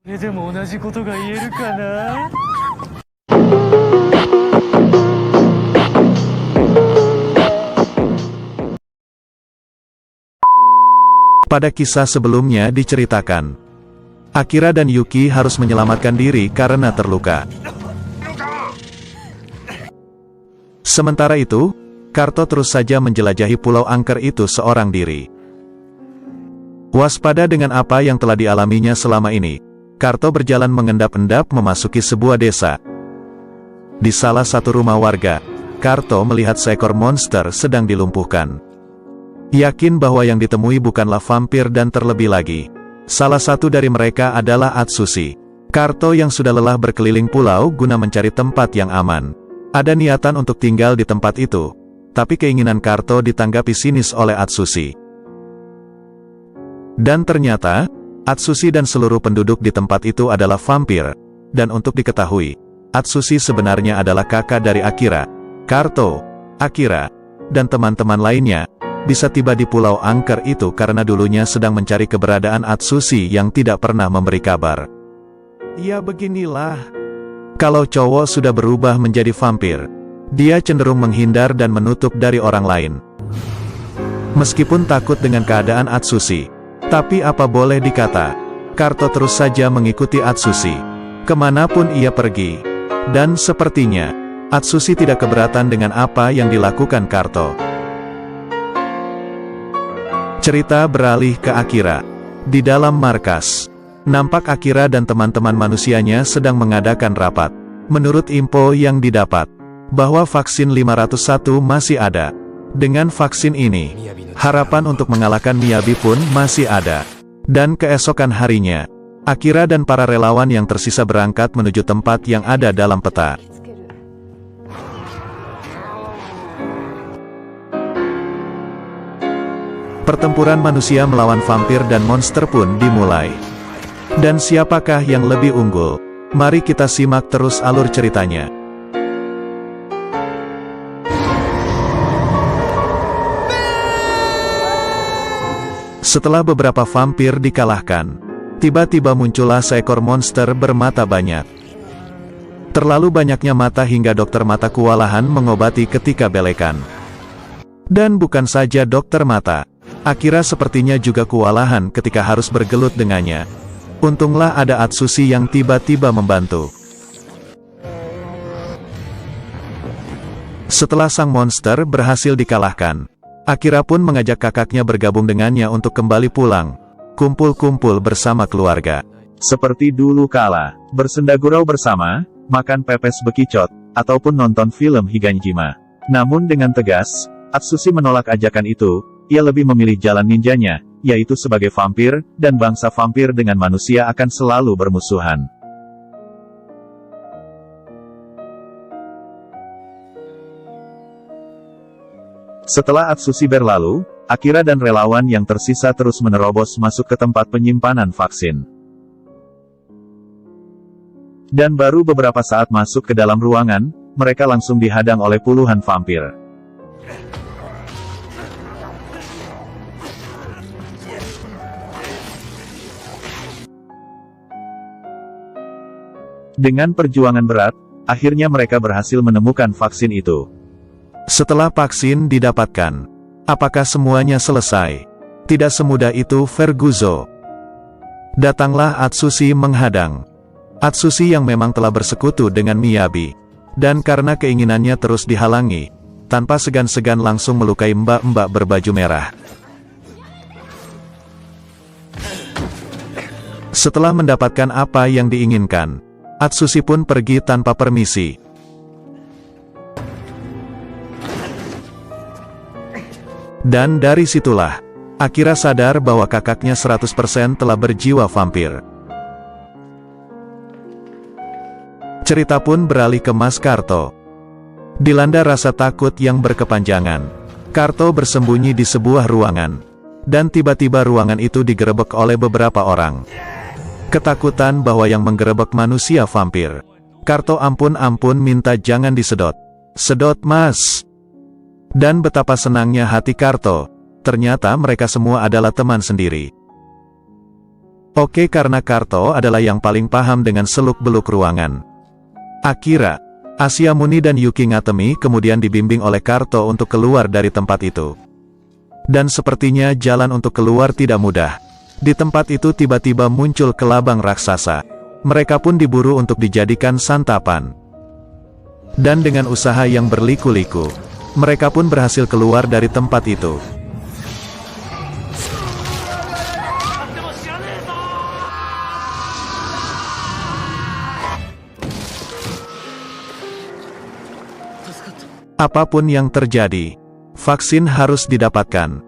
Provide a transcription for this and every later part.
それでも同じことが言えるかな。Pada kisah sebelumnya diceritakan, Akira dan Yuki harus menyelamatkan diri karena terluka. Sementara itu, Karto terus saja menjelajahi pulau angker itu seorang diri. Waspada dengan apa yang telah dialaminya selama ini, Karto berjalan mengendap-endap memasuki sebuah desa. Di salah satu rumah warga, Karto melihat seekor monster sedang dilumpuhkan. Yakin bahwa yang ditemui bukanlah vampir dan terlebih lagi, salah satu dari mereka adalah Atsushi. Karto yang sudah lelah berkeliling pulau guna mencari tempat yang aman. Ada niatan untuk tinggal di tempat itu, tapi keinginan Karto ditanggapi sinis oleh Atsushi. Dan ternyata, Atsushi dan seluruh penduduk di tempat itu adalah vampir, dan untuk diketahui, Atsushi sebenarnya adalah kakak dari Akira. Karto, Akira, dan teman-teman lainnya bisa tiba di pulau angker itu karena dulunya sedang mencari keberadaan Atsushi yang tidak pernah memberi kabar. Ya beginilah, kalau cowok sudah berubah menjadi vampir, dia cenderung menghindar dan menutup dari orang lain. Meskipun takut dengan keadaan Atsushi, tapi apa boleh dikata, Karto terus saja mengikuti Atsushi kemanapun ia pergi. Dan sepertinya, Atsushi tidak keberatan dengan apa yang dilakukan Karto. Cerita beralih ke Akira. Di dalam markas, nampak Akira dan teman-teman manusianya sedang mengadakan rapat. Menurut info yang didapat, bahwa vaksin 501 masih ada. Dengan vaksin ini, harapan untuk mengalahkan Miyabi pun masih ada. Dan keesokan harinya, Akira dan para relawan yang tersisa berangkat menuju tempat yang ada dalam peta. Pertempuran manusia melawan vampir dan monster pun dimulai. Dan siapakah yang lebih unggul? Mari kita simak terus alur ceritanya. Setelah beberapa vampir dikalahkan, tiba-tiba muncullah seekor monster bermata banyak. Terlalu banyaknya mata hingga dokter mata kewalahan mengobati ketika belekan. Dan bukan saja dokter mata, Akira sepertinya juga kewalahan ketika harus bergelut dengannya. Untunglah ada Atsushi yang tiba-tiba membantu. Setelah sang monster berhasil dikalahkan, Akira pun mengajak kakaknya bergabung dengannya untuk kembali pulang, kumpul-kumpul bersama keluarga. Seperti dulu kala, bersendagurau bersama, makan pepes bekicot, ataupun nonton film Higanjima. Namun dengan tegas, Atsushi menolak ajakan itu. Ia lebih memilih jalan ninjanya, yaitu sebagai vampir, dan bangsa vampir dengan manusia akan selalu bermusuhan. Setelah Atsushi berlalu, Akira dan relawan yang tersisa terus menerobos masuk ke tempat penyimpanan vaksin. Dan baru beberapa saat masuk ke dalam ruangan, mereka langsung dihadang oleh puluhan vampir. Dengan perjuangan berat, akhirnya mereka berhasil menemukan vaksin itu. Setelah vaksin didapatkan, apakah semuanya selesai? Tidak semudah itu, Verguzo. Datanglah Atsushi menghadang. Atsushi yang memang telah bersekutu dengan Miyabi, dan karena keinginannya terus dihalangi, tanpa segan-segan langsung melukai mbak-mbak berbaju merah. Setelah mendapatkan apa yang diinginkan, Atsushi pun pergi tanpa permisi. Dan dari situlah, Akira sadar bahwa kakaknya 100% telah berjiwa vampir. Cerita pun beralih ke Mas Karto. Dilanda rasa takut yang berkepanjangan, Karto bersembunyi di sebuah ruangan. Dan tiba-tiba ruangan itu digerebek oleh beberapa orang. Ketakutan bahwa yang menggerebek manusia vampir. Karto ampun minta jangan disedot. Sedot mas. Dan betapa senangnya hati Karto, ternyata mereka semua adalah teman sendiri. Oke, karena Karto adalah yang paling paham dengan seluk-beluk ruangan. Akira, Asia Muni dan Yuki Ngatemi kemudian dibimbing oleh Karto untuk keluar dari tempat itu. Dan sepertinya jalan untuk keluar tidak mudah. Di tempat itu tiba-tiba muncul kelabang raksasa. Mereka pun diburu untuk dijadikan santapan. Dan dengan usaha yang berliku-liku, mereka pun berhasil keluar dari tempat itu. Apapun yang terjadi, vaksin harus didapatkan.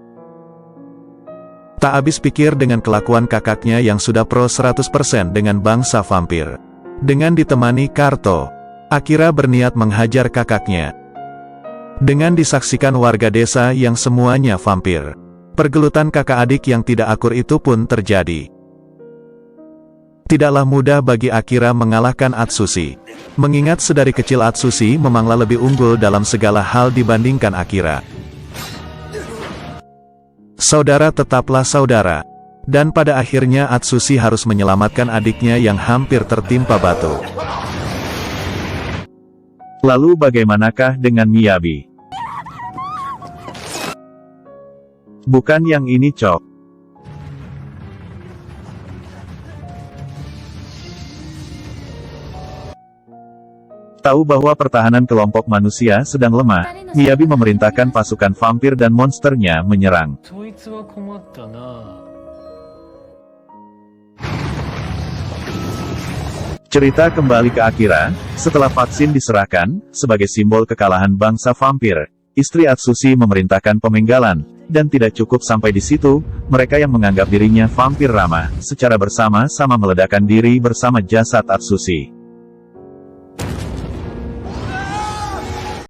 Tak habis pikir dengan kelakuan kakaknya yang sudah pro 100% dengan bangsa vampir. Dengan ditemani Karto, Akira berniat menghajar kakaknya. Dengan disaksikan warga desa yang semuanya vampir, pergelutan kakak adik yang tidak akur itu pun terjadi. Tidaklah mudah bagi Akira mengalahkan Atsushi, mengingat sedari kecil Atsushi memanglah lebih unggul dalam segala hal dibandingkan Akira. Saudara tetaplah saudara, dan pada akhirnya Atsushi harus menyelamatkan adiknya yang hampir tertimpa batu. Lalu bagaimanakah dengan Miyabi? Bukan yang ini, Cok. Tahu bahwa pertahanan kelompok manusia sedang lemah, Miyabi memerintahkan pasukan vampir dan monsternya menyerang. Cerita kembali ke Akira. Setelah vaksin diserahkan, sebagai simbol kekalahan bangsa vampir, istri Atsushi memerintahkan pemenggalan, dan tidak cukup sampai di situ, mereka yang menganggap dirinya vampir ramah, secara bersama-sama meledakkan diri bersama jasad Atsushi.